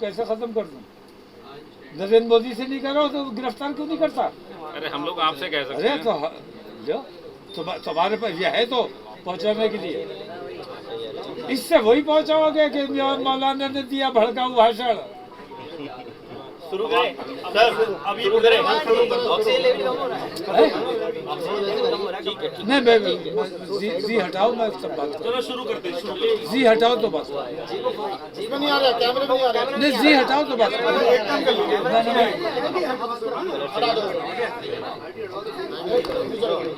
कैसे खत्म कर दूं? नरेंद्र मोदी से नहीं कर रहा तो गिरफ्तार क्यों नहीं करता? अरे हम लोग आपसे कह सकते अरे हैं। तो तुम्हारे पास यह है तो पहुंचाने के लिए, इससे वही पहुंचाओगे कि मौलाना ने दिया भड़काऊ भाषण। शुरू करें सर, अभी शुरू करें। नहीं जी हटाओ, मैं सब बात चलो शुरू करते हैं। जी हटाओ तो बस, इसमें नहीं आ रहा, कैमरे में नहीं आ रहा। नहीं जी हटाओ तो बस।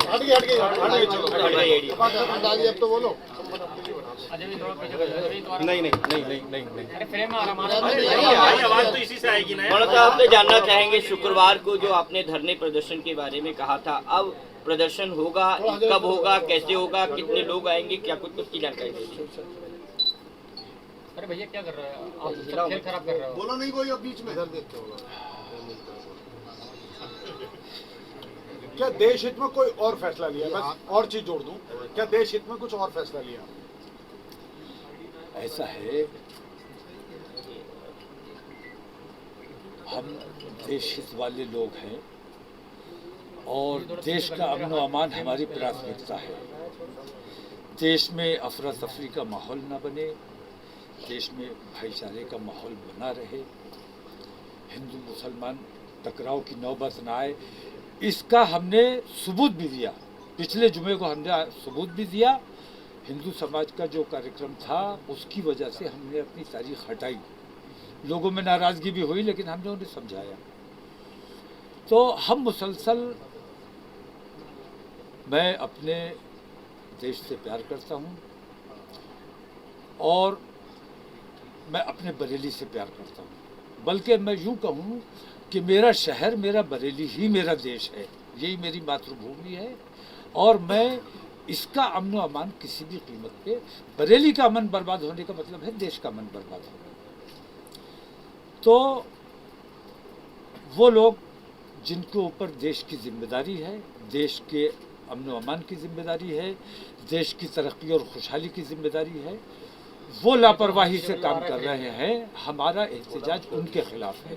हट गए चलो अब तो बोलो। नहीं आवाज तो इसी से आएगी ना। मौलाना साहब आपसे जानना चाहेंगे, शुक्रवार को जो आपने धरने प्रदर्शन के बारे में कहा था, अब प्रदर्शन होगा, कब होगा, कैसे होगा, कितने लोग आएंगे, क्या कुछ की जानकारी दीजिए। अरे भैया क्या कर रहे हैं आप? सब खेल खराब कर रहे हो। बोलो नहीं कोई अब बीच में। क्या देश हित में कोई और फैसला लिया? बस और चीज जोड़ दूं, क्या देश हित में कुछ और फैसला लिया? ऐसा है, हम देश हित वाले लोग हैं और देश का अमन व अमान हमारी प्राथमिकता है। देश में अफरा तफरी का माहौल न बने, देश में भाईचारे का माहौल बना रहे, हिंदू मुसलमान टकराव की नौबत न आए, इसका हमने सबूत भी दिया। पिछले जुमे को हमने सबूत भी दिया। हिंदू समाज का जो कार्यक्रम था उसकी वजह से हमने अपनी तारीख हटाई। लोगों में नाराज़गी भी हुई लेकिन हमने उन्हें समझाया। तो हम मुसलसल, मैं अपने देश से प्यार करता हूँ और मैं अपने बरेली से प्यार करता हूँ। बल्कि मैं यूँ कहूँ कि मेरा शहर, मेरा बरेली ही मेरा देश है, यही मेरी मातृभूमि है और मैं इसका अमन व अमान किसी भी कीमत पे, बरेली का अमन बर्बाद होने का मतलब है देश का अमन बर्बाद होना। तो वो लोग जिनके ऊपर देश की जिम्मेदारी है, देश के अमन व अमान की जिम्मेदारी है, देश की तरक्की और खुशहाली की जिम्मेदारी है, वो लापरवाही से काम कर रहे हैं। हमारा एहतजाज उनके खिलाफ है।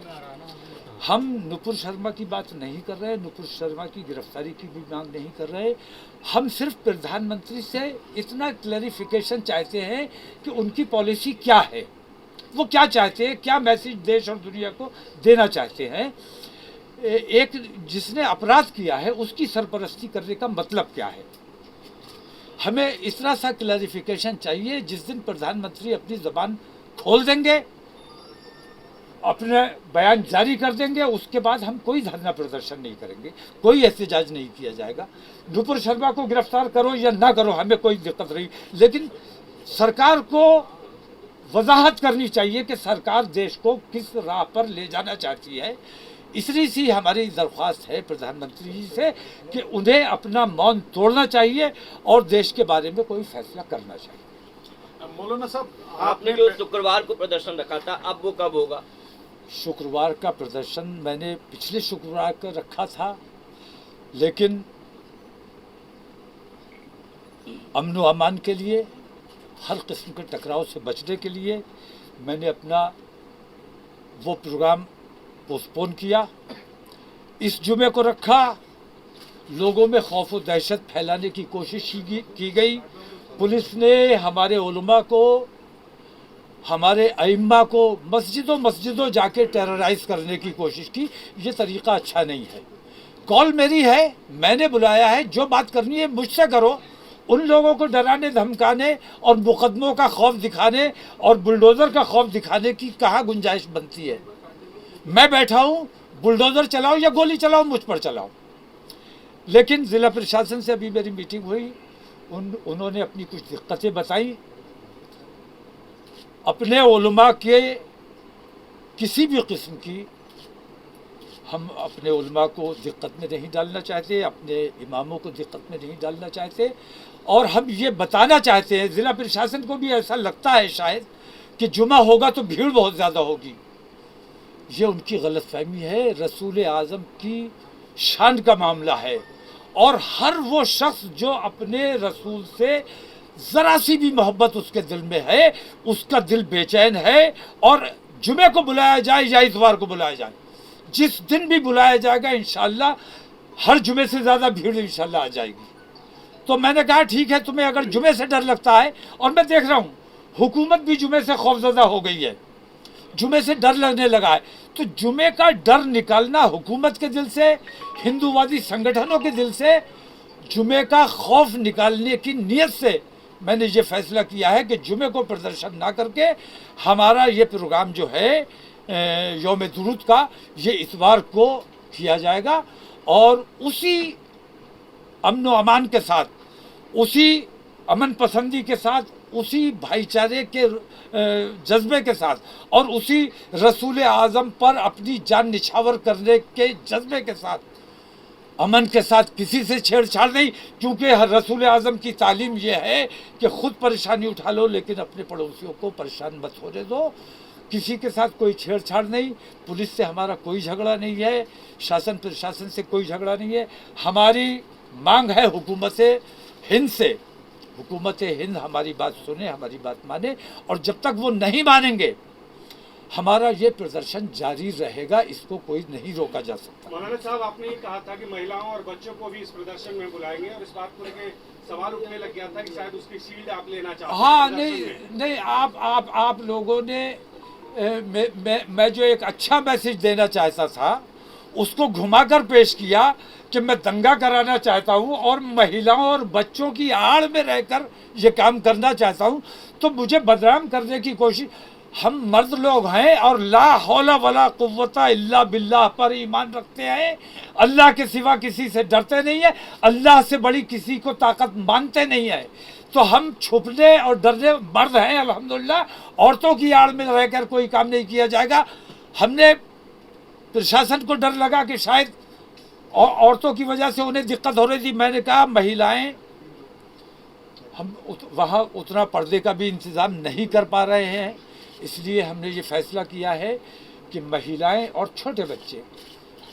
हम नुपुर शर्मा की बात नहीं कर रहे, नुपुर शर्मा की गिरफ्तारी की भी मांग नहीं कर रहे। हम सिर्फ प्रधानमंत्री से इतना क्लैरिफिकेशन चाहते हैं कि उनकी पॉलिसी क्या है, वो क्या चाहते हैं, क्या मैसेज देश और दुनिया को देना चाहते हैं। एक जिसने अपराध किया है उसकी सरपरस्ती करने का मतलब क्या है, हमें इतना सा क्लैरिफिकेशन चाहिए। जिस दिन प्रधानमंत्री अपनी ज़बान खोल देंगे, अपने बयान जारी कर देंगे, उसके बाद हम कोई धरना प्रदर्शन नहीं करेंगे, कोई एहतजाज नहीं किया जाएगा। नुपुर शर्मा को गिरफ्तार करो या ना करो, हमें कोई दिक्कत नहीं, लेकिन सरकार को वजाहत करनी चाहिए कि सरकार देश को किस राह पर ले जाना चाहती है। इसलिए सी हमारी दरख्वास्त है प्रधानमंत्री जी से कि उन्हें अपना मौन तोड़ना चाहिए और देश के बारे में कोई फैसला करना चाहिए। मौलाना साहब, आपने जो शुक्रवार को प्रदर्शन रखा था, अब वो कब होगा? शुक्रवार का प्रदर्शन मैंने पिछले शुक्रवार का रखा था, लेकिन अमन व अमान के लिए, हर किस्म के टकराव से बचने के लिए मैंने अपना वो प्रोग्राम पोस्टपोन किया। इस जुमे को रखा, लोगों में खौफ व दहशत फैलाने की कोशिश की गई। पुलिस ने हमारे उलमा को, हमारे अइम्मा को मस्जिदों जाके टेरराइज करने की कोशिश की। ये तरीक़ा अच्छा नहीं है। कॉल मेरी है, मैंने बुलाया है, जो बात करनी है मुझसे करो। उन लोगों को डराने धमकाने और मुकदमों का खौफ दिखाने और बुलडोज़र का खौफ दिखाने की कहाँ गुंजाइश बनती है। मैं बैठा हूँ, बुलडोज़र चलाओ या गोली चलाओ, मुझ पर चलाओ। लेकिन ज़िला प्रशासन से अभी मेरी मीटिंग हुई, उन्होंने अपनी कुछ दिक्कतें बताई। अपने उलमा के किसी भी किस्म की हम अपने उलमा को दिक्कत में नहीं डालना चाहते, अपने इमामों को दिक्कत में नहीं डालना चाहते और हम ये बताना चाहते हैं, ज़िला प्रशासन को भी ऐसा लगता है शायद कि जुमा होगा तो भीड़ बहुत ज़्यादा होगी। ये उनकी गलतफहमी है। रसूल आज़म की शान का मामला है और हर वो शख्स जो अपने रसूल से ज़रा सी भी मोहब्बत उसके दिल में है, उसका दिल बेचैन है और जुमे को बुलाया जाए या इतवार को बुलाया जाए, जिस दिन भी बुलाया जाएगा इंशाल्लाह हर जुमे से ज़्यादा भीड़ इंशाल्लाह आ जाएगी। तो मैंने कहा ठीक है, तुम्हें अगर जुमे से डर लगता है, और मैं देख रहा हूँ हुकूमत भी जुमे से खौफजदा हो गई है, जुमे से डर लगने लगा है, तो जुमे का डर निकालना हुकूमत के दिल से, हिंदूवादी संगठनों के दिल से, जुमे का खौफ निकालने की नीयत से मैंने ये फैसला किया है कि जुमे को प्रदर्शन ना करके हमारा ये प्रोग्राम जो है यौम दुरूद का, ये इतवार को किया जाएगा। और उसी अमन व अमान के साथ, उसी अमन पसंदी के साथ, उसी भाईचारे के जज्बे के साथ और उसी रसूल आज़म पर अपनी जान निछावर करने के जज्बे के साथ, अमन के साथ, किसी से छेड़छाड़ नहीं, क्योंकि रसूल आज़म की तालीम यह है कि खुद परेशानी उठा लो लेकिन अपने पड़ोसियों को परेशान मत होने दो। किसी के साथ कोई छेड़छाड़ नहीं, पुलिस से हमारा कोई झगड़ा नहीं है, शासन प्रशासन से कोई झगड़ा नहीं है। हमारी मांग है हुकूमत हिंद से, हुकूमत हिंद हमारी बात सुने, हमारी बात माने, और जब तक वो नहीं मानेंगे हमारा ये प्रदर्शन जारी रहेगा, इसको कोई नहीं रोका जा सकता। मौलाना साहब, आपने ये कहा था कि महिलाओं और बच्चों को भी इस प्रदर्शन में बुलाएंगे, और इस बात को लेकर सवाल उठने लग गया था कि शायद उसकी शील्ड आप लेना चाहते हैं। हाँ, नहीं, आप लोगों ने मैं जो एक अच्छा मैसेज देना चाहता था उसको घुमाकर पेश किया कि मैं दंगा कराना चाहता हूँ और महिलाओं और बच्चों की आड़ में रहकर ये काम करना चाहता हूँ, तो मुझे बदनाम करने की कोशिश। हम मर्द लोग हैं और ला हौला वला कुव्वता इल्ला बिल्लाह पर ईमान रखते हैं, अल्लाह के सिवा किसी से डरते नहीं है, अल्लाह से बड़ी किसी को ताकत मानते नहीं है। तो हम छुपने और डरने मर्द हैं अल्हम्दुलिल्लाह, औरतों की आड़ में रहकर कोई काम नहीं किया जाएगा। हमने प्रशासन को डर लगा कि शायद औरतों की वजह से उन्हें दिक्कत हो रही थी, मैंने कहा महिलाएं, हम वहाँ उतना पर्दे का भी इंतज़ाम नहीं कर पा रहे हैं, इसलिए हमने ये फैसला किया है कि महिलाएं और छोटे बच्चे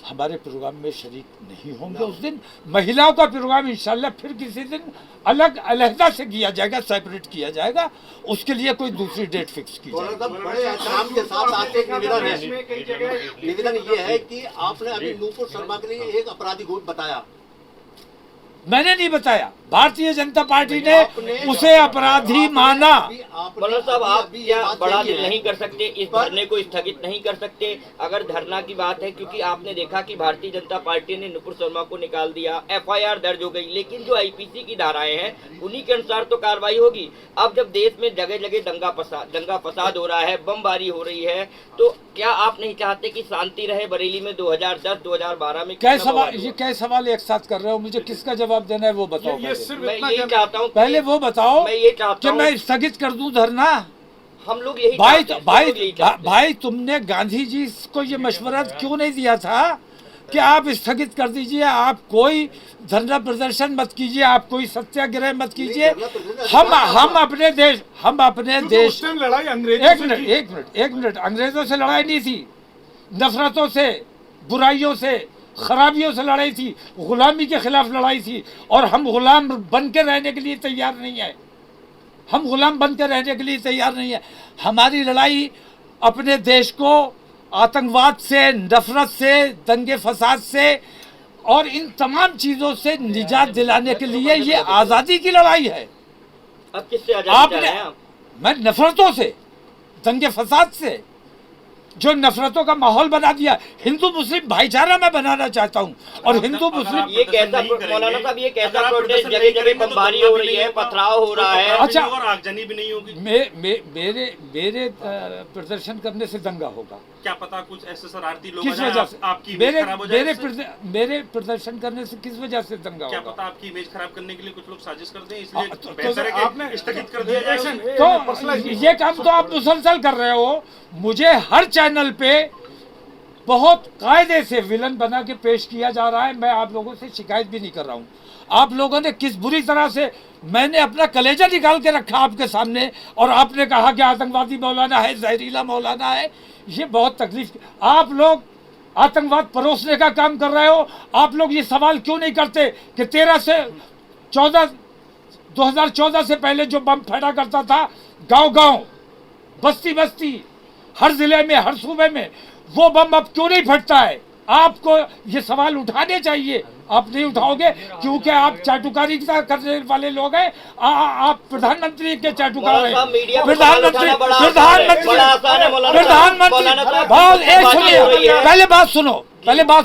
हमारे प्रोग्राम में शरीक नहीं होंगे। उस दिन महिलाओं का प्रोग्राम इंशाल्लाह फिर किसी दिन अलग अलहदा से किया जाएगा, सेपरेट किया जाएगा, उसके लिए कोई दूसरी डेट फिक्स की जाएगी। बड़े एहतराम के साथ आपसे एक निवेदन ये है कि आपने अभी नूपुर शर्मा के लिए एक अपराधी गुट बताया। मैंने नहीं बताया, भारतीय जनता पार्टी ने उसे अपराधी माना। मौलाना साहब, आप क्या बड़ा दिल नहीं कर सकते, इस धरने को स्थगित नहीं कर सकते अगर धरना की बात है? क्योंकि आपने देखा कि भारतीय जनता पार्टी ने नुपुर शर्मा को निकाल दिया, FIR दर्ज हो गई, लेकिन जो IPC की धाराएं हैं उन्हीं के अनुसार तो कार्रवाई होगी। अब जब देश में जगह जगह दंगा फसाद हो रहा है, बमबारी हो रही है, तो क्या आप नहीं चाहते कि शांति रहे? बरेली में 2010-2012 में क्या सवाल एक साथ कर रहे हो? मुझे किसका जवाब देना है वो बताओ। मैं यही चाहता हूँ, पहले वो बताओ मैं ये चाहता हूँ कि मैं स्थगित कर दूं धरना। हम लोग यही भाई तुमने गांधी जी को ये मशवरा क्यों नहीं दिया था कि आप स्थगित कर दीजिए, आप कोई धरना प्रदर्शन मत कीजिए, आप कोई सत्याग्रह मत कीजिए। हम अपने देश एक मिनट अंग्रेजों से लड़ाई नहीं थी, नफरतों से, बुराइयों से, खराबियों से लड़ाई थी, गुलामी के खिलाफ लड़ाई थी, और हम गुलाम बन के रहने के लिए तैयार नहीं है। हम गुलाम बन के रहने के लिए तैयार नहीं है। हमारी लड़ाई अपने देश को आतंकवाद से, नफरत से, दंगे फसाद से और इन तमाम चीज़ों से निजात दिलाने के लिए ये आज़ादी की लड़ाई है। अब किससे आज़ादी चाह रहे हैं आप? मैं नफरतों से, दंगे फसाद से, जो नफरतों का माहौल बना दिया, हिंदू मुस्लिम भाईचारा मैं बनाना चाहता हूँ। और हिंदू मुस्लिम ये कैसा, मौलाना साहब, ये कैसा प्रोटेस्ट? जगह जगह बमबारी हो रही है, पथराव हो रहा है। अच्छा, और आगजनी भी नहीं होगी। मेरे प्रदर्शन करने से दंगा होगा? क्या पता कुछ ऐसे शरारती लोग किस वजह से? आपकी इमेज खराब हो जाए। मेरे प्रदर्शन करने से किस वजह से दंगा क्या होगा? पता आपकी इमेज खराब करने के लिए कुछ लोग साजिश करते हैं, इसलिए तो बेहतर है कि स्थगित कर दिया जाए। तो ये काम तो आप मुसलसल कर रहे हो। मुझे हर चैनल पे बहुत कायदे से विलन बना के पेश किया जा रहा है। मैं आप लोगों से शिकायत भी नहीं कर रहा हूँ। आप लोगों ने किस बुरी तरह से, मैंने अपना कलेजा निकाल के रखा आपके सामने, और आपने कहा कि आतंकवादी मौलाना है, जहरीला मौलाना है। ये बहुत तकलीफ। आप लोग आतंकवाद परोसने का काम कर रहे हो। आप लोग ये सवाल क्यों नहीं करते कि 2014 से पहले जो बम फटा करता था गांव गांव, बस्ती बस्ती, हर जिले में, हर सूबे में वो बम अब क्यों नहीं फटता है? आपको ये सवाल उठाने चाहिए। आप नहीं उठाओगे क्योंकि आप चाटुकारी करने वाले लोग हैं। आप प्रधानमंत्री के चाटुकार हैं। प्रधानमंत्री बहुत एक सुनिए, पहले बात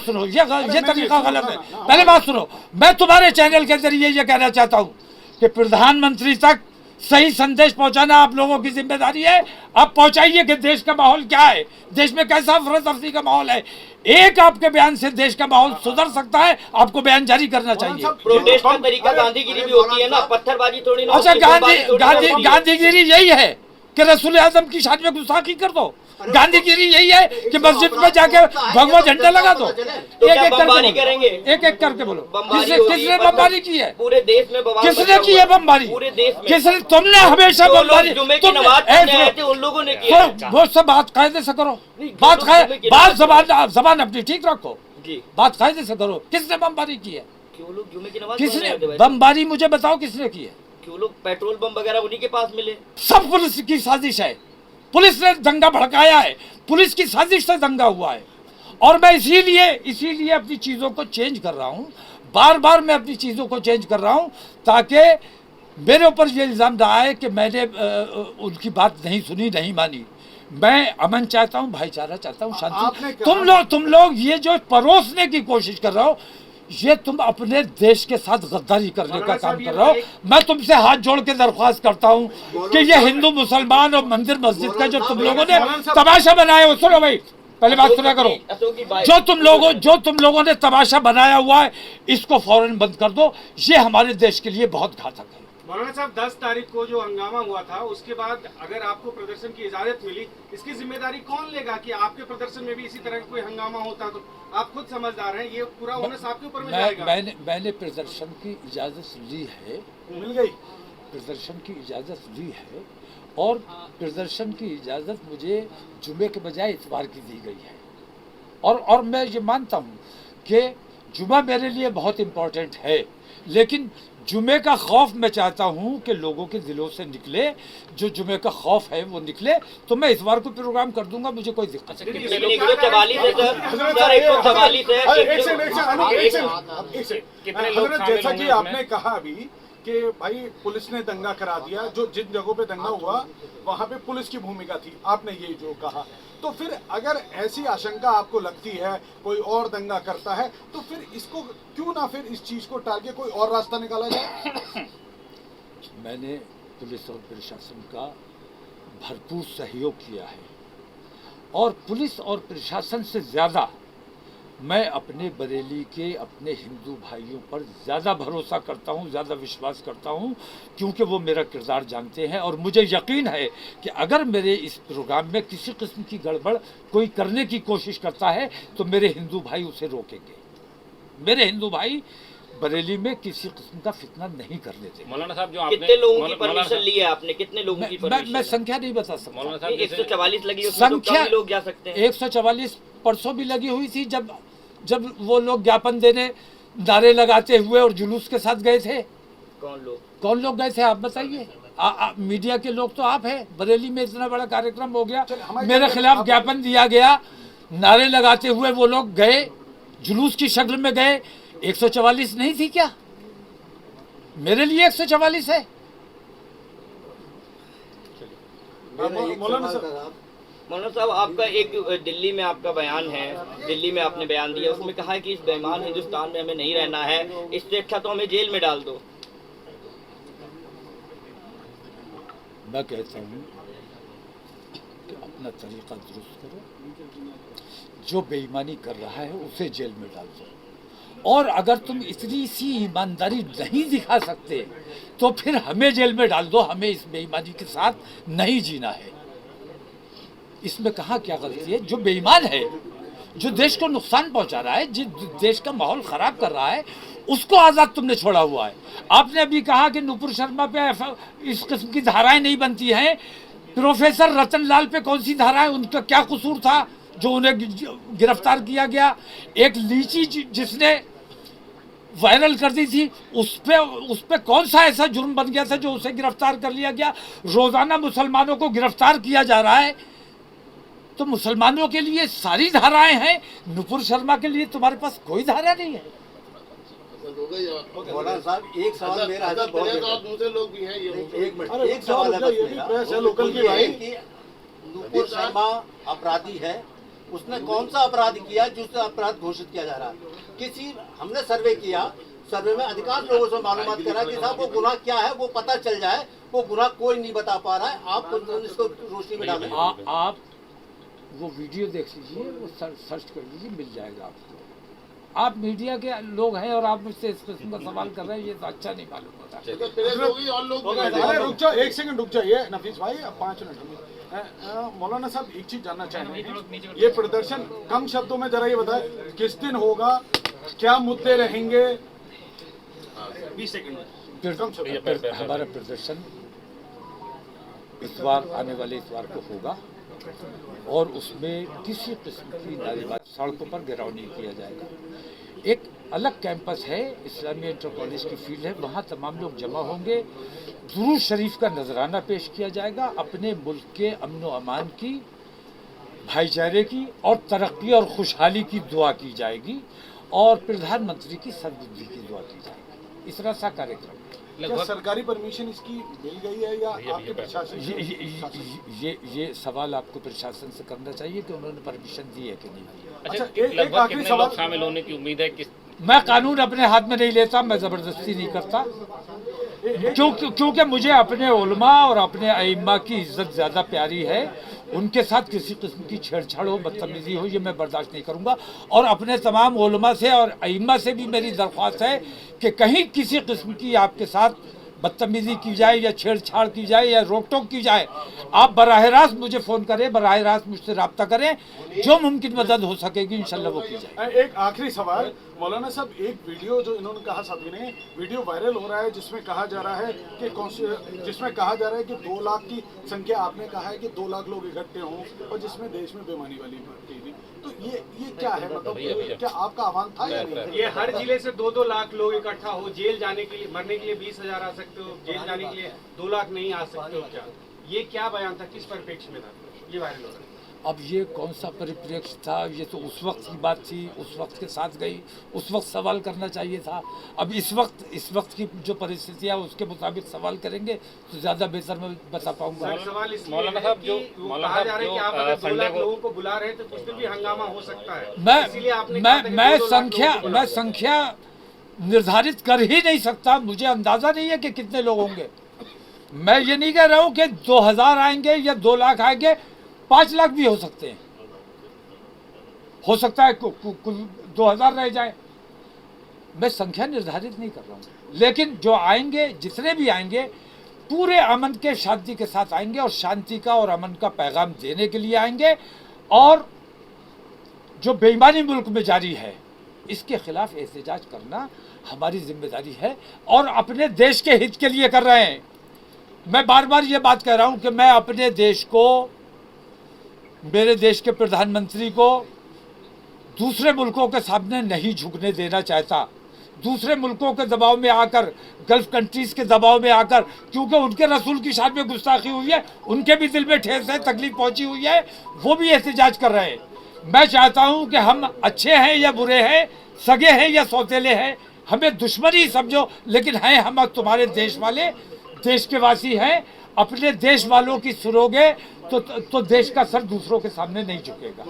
सुनो, ये तरीका गलत है। पहले बात सुनो, मैं तुम्हारे चैनल के जरिए ये कहना चाहता हूँ कि प्रधानमंत्री तक सही संदेश पहुंचाना आप लोगों की जिम्मेदारी है। आप पहुंचाइए कि देश का माहौल क्या है, देश में कैसा अफरा-तफरी का माहौल है। एक आपके बयान से देश का माहौल सुधर सकता है, आपको बयान जारी करना चाहिए। प्रोटेस्ट का तरीका गांधीगिरी भी होती है ना, पत्थरबाजी थोड़ी ना। अच्छा, गांधीगिरी यही है कि रसूल आजम की शान में गुस्ताखी कर दो? गांधीगिरी यही है कि मस्जिद में जाके भगवा झंडा लगा दो? एक एक करके बोलो, किसने बमबारी की है? पूरे देश में किसने की है बमबारी? पूरे देश में किसने? तुमने हमेशा बमबारी, उन लोगों ने किया। वो सब बात कायदे से करो, बात जबान अपनी ठीक रखो, बात कायदे से करो। किसने बमबारी की है? क्यों लोग जुमे की नमाज किसने बमबारी? मुझे बताओ किसने की है? क्यों लोग पेट्रोल बम वगैरह उन्हीं के पास मिले? सब पुलिस की साजिश है। पुलिस ने दंगा भड़काया है, पुलिस की साजिश से दंगा हुआ है। और मैं इसीलिए अपनी चीज़ों को चेंज कर रहा हूँ, बार मैं अपनी चीज़ों को चेंज कर रहा हूँ ताकि मेरे ऊपर ये इल्ज़ाम ना आए कि मैंने उनकी बात नहीं सुनी, नहीं मानी। मैं अमन चाहता हूँ, भाईचारा चाहता हूँ, शांति। तुम लोग ये जो परोसने की कोशिश कर रहे हो, ये तुम अपने देश के साथ गद्दारी करने का काम कर रहे हो। मैं तुमसे हाथ जोड़ के दरख्वास्त करता हूँ कि ये हिंदू मुसलमान और मंदिर मस्जिद का जो तुम लोगों ने तमाशा बनाया हो, सुनो भाई, पहले बात सुना करो। जो तुम लोगों ने तमाशा बनाया हुआ है, इसको फौरन बंद कर दो। ये हमारे देश के लिए बहुत घातक है। मौलाना साहब, 10 तारीख को जो हंगामा हुआ था, उसके बाद अगर आपको प्रदर्शन की इजाजत मिली, इसकी जिम्मेदारी कौन लेगा कि आपके प्रदर्शन में भी इसी तरह का कोई हंगामा होता? तो आप खुद समझदार हैं, ये पूरा ओनस आपके ऊपर में जाएगा। मैंने प्रदर्शन की इजाजत ली है, मिल गई। प्रदर्शन की इजाजत ली है और प्रदर्शन की इजाजत मुझे जुमे के बजाय इतवार की दी गई है। और मैं ये मानता हूँ कि जुमा मेरे लिए बहुत इम्पोर्टेंट है, लेकिन जुमे का खौफ मैं चाहता हूँ कि लोगों के दिलों से निकले। जो जुमे का खौफ है वो निकले, तो मैं इस बार को प्रोग्राम कर दूंगा, मुझे कोई दिक्कत नहीं। जैसा कि आपने कहा अभी कि भाई पुलिस ने दंगा करा दिया, जो जिन जगहों पे दंगा हुआ वहाँ पे पुलिस की भूमिका थी, आपने ये जो कहा, तो फिर अगर ऐसी आशंका आपको लगती है कोई और दंगा करता है, तो फिर इसको क्यों ना फिर इस चीज को टाल के कोई और रास्ता निकाला जाए? मैंने पुलिस और प्रशासन का भरपूर सहयोग किया है और पुलिस और प्रशासन से ज़्यादा मैं अपने बरेली के अपने हिंदू भाइयों पर ज़्यादा भरोसा करता हूँ, ज़्यादा विश्वास करता हूँ, क्योंकि वो मेरा किरदार जानते हैं। और मुझे यकीन है कि अगर मेरे इस प्रोग्राम में किसी किस्म की गड़बड़ कोई करने की कोशिश करता है तो मेरे हिंदू भाई उसे रोकेंगे। मेरे हिंदू भाई बरेली में किसी किस्म का फितना नहीं करने देंगे। मौलाना साहब, जो आपने कितने लोगों की परमिशन ली है आपने? कितने लोगों की परमिशन? मैं संख्या नहीं बता सकता। मौलाना साहब, 144 लगी, संख्या लोग जा सकते हैं। 144 परसों भी लगी हुई थी, जब वो लोग ज्ञापन देने नारे लगाते हुए और जुलूस के साथ गए थे। कौन लोग गए थे आप बताइए? मीडिया के लोग तो आप हैं। बरेली में इतना बड़ा कार्यक्रम हो गया, मेरे खिलाफ ज्ञापन दिया गया, नारे लगाते हुए वो लोग गए, जुलूस की शक्ल में गए। 144 नहीं थी क्या? मेरे लिए 144 है। मौलाना साहब, आपका एक दिल्ली में आपका बयान है, दिल्ली में आपने बयान दिया, उसमें कहा है कि इस बेईमान हिंदुस्तान में हमें नहीं रहना है, इससे अच्छा तो हमें जेल में डाल दो। मैं कहता हूँ कि अपना तरीका दुरुस्त करो, जो बेईमानी कर रहा है उसे जेल में डाल दो। और अगर तुम इतनी सी ईमानदारी नहीं दिखा सकते तो फिर हमें जेल में डाल दो, हमें इस बेईमानी के साथ नहीं जीना है। इसमें कहाँ क्या गलती है? जो बेईमान है, जो देश को नुकसान पहुंचा रहा है, जिस देश का माहौल खराब कर रहा है, उसको आज़ाद तुमने छोड़ा हुआ है। आपने अभी कहा कि नुपुर शर्मा पे इस किस्म की धाराएं नहीं बनती हैं। प्रोफेसर रतन लाल पे कौन सी धारा है? उनका क्या कसूर था जो उन्हें गिरफ्तार किया गया? एक लीची जिसने वायरल कर दी थी, उस पे कौन सा ऐसा जुर्म बन गया था जो उसे गिरफ्तार कर लिया गया? रोज़ाना मुसलमानों को गिरफ्तार किया जा रहा है। तो मुसलमानों के लिए सारी धाराएं हैं, नुपुर शर्मा के लिए तुम्हारे पास कोई धारा नहीं है। मौलाना साहब एक सवाल मेरा है, दूसरे लोग भी हैं ये एक मिनट, एक सवाल है बस मेरा, लोकल की ये भाई है कि नुपुर शर्मा अपराधी है, उसने कौन सा अपराध किया जिससे अपराध घोषित किया जा रहा है? किसी हमने सर्वे किया, सर्वे में अधिकांश लोगों से मालूमात करा कि साहब वो गुनाह क्या है वो पता चल जाए, वो गुनाह कोई नहीं बता पा रहा है। आप इसको रोशनी में डालें। आप वो वीडियो देख लीजिए, वो सर्च कर लीजिए, मिल जाएगा आपको। आप मीडिया के लोग हैं और आप मुझसे इस किस्म का सवाल कर रहे हैं, ये तो अच्छा नहीं मालूम होता। अरे रुक जाओ, एक सेकंड रुक जाइए नफीस भाई, अब 5 मिनट। मौलाना साहब एक चीज जानना चाहेंगे, ये प्रदर्शन कम शब्दों में जरा ये बताएं, किस दिन होगा, क्या मुद्दे रहेंगे? 20 सेकंड। हमारा प्रदर्शन इतवार, आने वाले इतवार को होगा और उसमें किसी किस्म की नारेबाजी, सड़कों पर घेराव नहीं किया जाएगा। एक अलग कैंपस है, इस्लामी इंटर कॉलेज की फील्ड है, वहाँ तमाम लोग जमा होंगे। दुरूद शरीफ का नजराना पेश किया जाएगा, अपने मुल्क के अमन व अमान की, भाईचारे की और तरक्की और खुशहाली की दुआ की जाएगी और प्रधानमंत्री की सद्बुद्धि की दुआ की जाएगी। इस तरह सा कार्यक्रम। क्या सरकारी परमिशन इसकी मिल गई है या आपके प्रशासन? ये सवाल आपको प्रशासन से करना चाहिए कि उन्होंने परमिशन दी है कि नहीं दी। अच्छा, एक लगभग आखिरी कितने सवाल। लोग शामिल होने की उम्मीद है? मैं कानून अपने हाथ में नहीं लेता, मैं जबरदस्ती नहीं करता, क्योंकि मुझे अपने उलमा और अपने अइम्मा की इज्जत ज्यादा प्यारी है। उनके साथ किसी किस्म की छेड़छाड़ हो, बदतमीजी हो, ये मैं बर्दाश्त नहीं करूंगा। और अपने तमाम उलमा से और अइम्मा से भी मेरी दरख्वास्त है कि कहीं किसी किस्म की आपके साथ बदतमीजी की जाए या छेड़छाड़ की जाए या रोक टोक की जाए, आप बराह रास्त मुझे फ़ोन करें, बराह रास्त मुझसे रब्ता करें, जो मुमकिन मदद हो सकेगी इंशाल्लाह वो की जाए। एक आखिरी सवाल मौलाना साहब, एक वीडियो जो इन्होंने कहा, साथी ने वीडियो वायरल हो रहा है जिसमें कहा जा रहा है कि 2 लाख की संख्या, आपने कहा है कि 2 लाख लोग इकट्ठे हों और जिसमें देश में बेईमानी वाली बात कही थी, तो ये क्या है? मतलब क्या आपका आह्वान था या नहीं? ये हर जिले से 2-2 लाख लोग इकट्ठा हो, जेल जाने के लिए, मरने के लिए 20,000 आ सकते हो, जेल जाने के लिए 2 लाख नहीं आ सकते हो, क्या ये क्या बयान था, किस परिप्रेक्ष्य में था ये वायरल हो रहा है? अब ये कौन सा परिप्रेक्ष्य था? ये तो उस वक्त की बात थी, उस वक्त के साथ गई, उस वक्त सवाल करना चाहिए था। अब इस वक्त की जो परिस्थितियाँ उसके मुताबिक सवाल करेंगे तो ज़्यादा बेहतर मैं बता पाऊंगा। सवाल इसलिए मौलाना है साहब, कि जो वो मौलाना कहा जा साहब रहा है कि जो आप अगर 2 लाख संडे को- लोगों को बुला रहे हैं तो कुछ दिन भी हंगामा हो सकता है, इसीलिए आपने कहा था कि 2-2 लाख लोगों को बुला मैं संख्या निर्धारित कर ही नहीं सकता, मुझे अंदाजा नहीं है कि कितने लोग होंगे। मैं ये नहीं कह रहा हूँ कि 2000 आएंगे या 2 लाख आएंगे, 5 लाख भी हो सकते हैं, हो सकता है कुल 2000 रह जाए। मैं संख्या निर्धारित नहीं कर रहा हूँ, लेकिन जो आएंगे, जितने भी आएंगे, पूरे अमन के शांति के साथ आएंगे और शांति का और अमन का पैगाम देने के लिए आएंगे। और जो बेईमानी मुल्क में जारी है इसके खिलाफ एहतजाज करना हमारी जिम्मेदारी है और अपने देश के हित के लिए कर रहे हैं। मैं बार बार ये बात कह रहा हूँ कि मैं अपने देश को, मेरे देश के प्रधानमंत्री को दूसरे मुल्कों के सामने नहीं झुकने देना चाहता, दूसरे मुल्कों के दबाव में आकर, गल्फ कंट्रीज़ के दबाव में आकर, क्योंकि उनके रसूल की शान में गुस्ताखी हुई है, उनके भी दिल में ठेस है, तकलीफ पहुंची हुई है, वो भी एहतजाज कर रहे हैं। मैं चाहता हूं कि हम अच्छे हैं या बुरे हैं, सगे हैं या सौतेले हैं, हमें दुश्मन ही समझो, लेकिन हैं हम तुम्हारे देश वाले, देश के वासी हैं। अपने देश वालों की सुनोगे तो देश का सर दूसरों के सामने नहीं झुकेगा।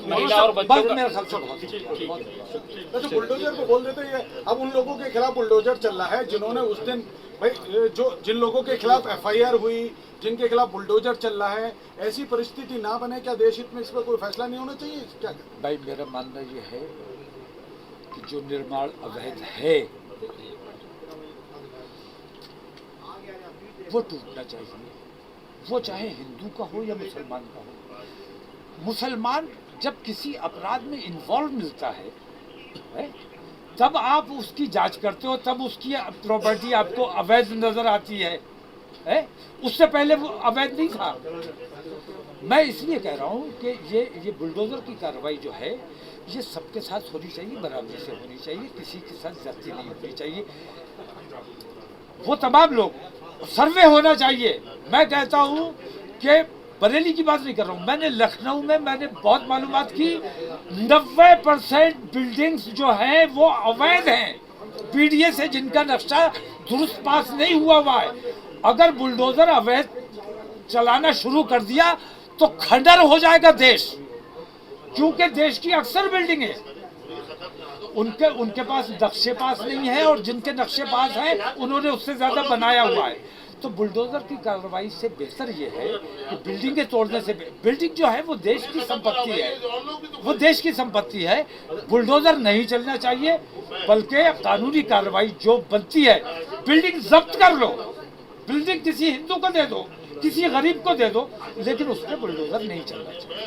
महिला और बच्चों बस का- मेरे ख्याल से बहुत तो बुलडोजर को बोल देते हैं, अब उन लोगों के खिलाफ बुलडोजर चल रहा है जिन्होंने उस दिन भाई जिन लोगों के खिलाफ FIR हुई, जिनके खिलाफ बुलडोजर चल रहा है, ऐसी परिस्थिति ना बने, क्या देश हित में इस पर कोई फैसला नहीं होना चाहिए? क्या भाई मेरा मानना ये है कि जो निर्माण अवैध है वो टूटना चाहिए, वो चाहे हिंदू का हो या मुसलमान का हो। मुसलमान जब किसी अपराध में इन्वॉल्व मिलता है तब आप उसकी जांच करते हो, तब उसकी प्रॉपर्टी आपको अवैध नजर आती है? उससे पहले वो अवैध नहीं था। मैं इसलिए कह रहा हूँ कि ये बुलडोजर की कार्रवाई जो है ये सबके साथ होनी चाहिए, बराबरी से होनी चाहिए, किसी के साथ ज्यादती नहीं होनी चाहिए। वो तमाम लोग, सर्वे होना चाहिए। मैं कहता हूँ कि बरेली की बात नहीं कर रहा हूँ, मैंने लखनऊ में मैंने बहुत मालूमात की, 90% बिल्डिंग्स जो हैं वो अवैध हैं, पीडीए से जिनका नक्शा दुरुस्त पास नहीं हुआ है। अगर बुलडोजर अवैध चलाना शुरू कर दिया तो खंडर हो जाएगा देश, क्योंकि देश की अक्सर बिल्डिंगें उनके पास नक्शे पास नहीं है, और जिनके नक्शे पास हैं उन्होंने उससे ज्यादा बनाया हुआ है। तो बुलडोजर की कार्रवाई से बेहतर ये है कि बिल्डिंगें तोड़ने से, बिल्डिंग जो है वो देश की संपत्ति है, वो देश की संपत्ति है, बुलडोजर नहीं चलना चाहिए, बल्कि कानूनी कार्रवाई जो बनती है, बिल्डिंग जब्त कर लो, बिल्डिंग किसी हिंदू को दे दो, किसी गरीब को दे दो, लेकिन उस पर बुलडोजर नहीं चलना चाहिए।